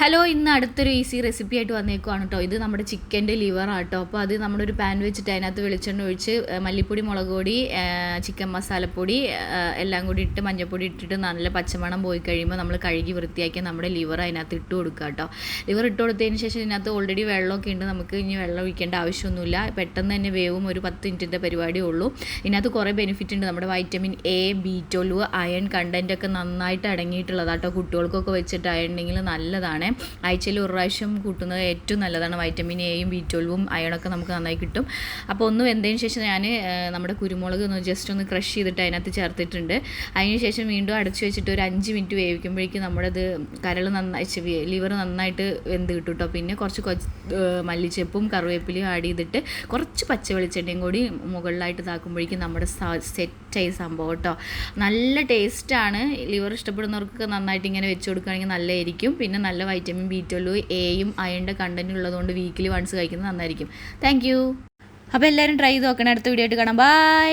Hello, ഇന്ന് അടുത്തൊരു easy recipe ആയിട്ട് വന്നേക്കുവാണ് കേട്ടോ. ഇത് നമ്മുടെ ചിക്കൻ്റെ ലിവർ ആട്ടോ. അപ്പോൾ അത് നമ്മുടെ ഒരു പാൻ വെച്ചിട്ട് അതിനകത്ത് വെളിച്ചെണ്ണ ഒഴിച്ച് മല്ലിപ്പൊടി, മുളക് പൊടി, ചിക്കൻ മസാലപ്പൊടി എല്ലാം കൂടി ഇട്ട് മഞ്ഞൾപ്പൊടി ഇട്ടിട്ട് നല്ല പച്ചമണം പോയി കഴിയുമ്പോൾ നമ്മൾ കഴുകി വൃത്തിയാക്കി നമ്മുടെ ലിവർ അതിനകത്ത് ഇട്ട് കൊടുക്കുക കേട്ടോ. ലിവർ ഇട്ട് കൊടുത്തതിന് ശേഷം ഇതിനകത്ത് ഓൾറെഡി വെള്ളമൊക്കെ ഉണ്ട്, നമുക്ക് ഇനി വെള്ളം ഒഴിക്കേണ്ട ആവശ്യമൊന്നുമില്ല. പെട്ടെന്ന് തന്നെ വേവും, ഒരു 10 മിനിറ്റിൻ്റെ പരിപാടിയേ ഉള്ളൂ. ഇതിനകത്ത് കുറേ ബെനിഫിറ്റ് ഉണ്ട്. നമ്മുടെ vitamin A, B12, iron content ഒക്കെ നന്നായിട്ട് അടങ്ങിയിട്ടുള്ളതാട്ടോ. കുട്ടികൾക്കൊക്കെ വെച്ചിട്ട് അയൺ ഉണ്ടെങ്കിൽ നല്ലതാണ്. ആഴ്ചയിൽ ഒരു പ്രാവശ്യം കൂട്ടുന്നത് ഏറ്റവും നല്ലതാണ്. വൈറ്റമിൻ എയും B12ഉം അയണൊക്കെ നമുക്ക് നന്നായി കിട്ടും. അപ്പോൾ ഒന്ന് വെന്തതിന് ശേഷം ഞാൻ നമ്മുടെ കുരുമുളക് ജസ്റ്റ് ഒന്ന് ക്രഷ് ചെയ്തിട്ട് അതിനകത്ത് ചേർത്തിട്ടുണ്ട്. അതിന് ശേഷം വീണ്ടും അടച്ചു വെച്ചിട്ട് ഒരു 5 മിനിറ്റ് വേവിക്കുമ്പോഴേക്കും നമ്മുടെ കരൾ നന്നായി, ലിവർ നന്നായിട്ട് വെന്ത് കിട്ടും കേട്ടോ. പിന്നെ കുറച്ച് മല്ലിച്ചെപ്പും കറിവേപ്പിലയും ആഡ് ചെയ്തിട്ട് കുറച്ച് പച്ച വെളിച്ചെണ്ണയും കൂടി മുകളിലായിട്ട് ഇതാക്കുമ്പോഴേക്കും നമ്മുടെ സെറ്റായി സംഭവം കേട്ടോ. നല്ല ടേസ്റ്റാണ്. ലിവർ ഇഷ്ടപ്പെടുന്നവർക്ക് നന്നായിട്ട് ഇങ്ങനെ വെച്ച് കൊടുക്കുകയാണെങ്കിൽ നല്ലതായിരിക്കും. പിന്നെ നല്ല വൈറ്റമിൻ B12, എയും അയണിൻ്റെ കണ്ടന്റ് ഉള്ളതുകൊണ്ട് വീക്കിലി വൺസ് കഴിക്കുന്നത് നന്നായിരിക്കും. Thank you. അപ്പോൾ എല്ലാവരും ട്രൈ ചെയ്ത് നോക്കണം. അടുത്ത വീഡിയോ ആയിട്ട് കാണാം. ബൈ.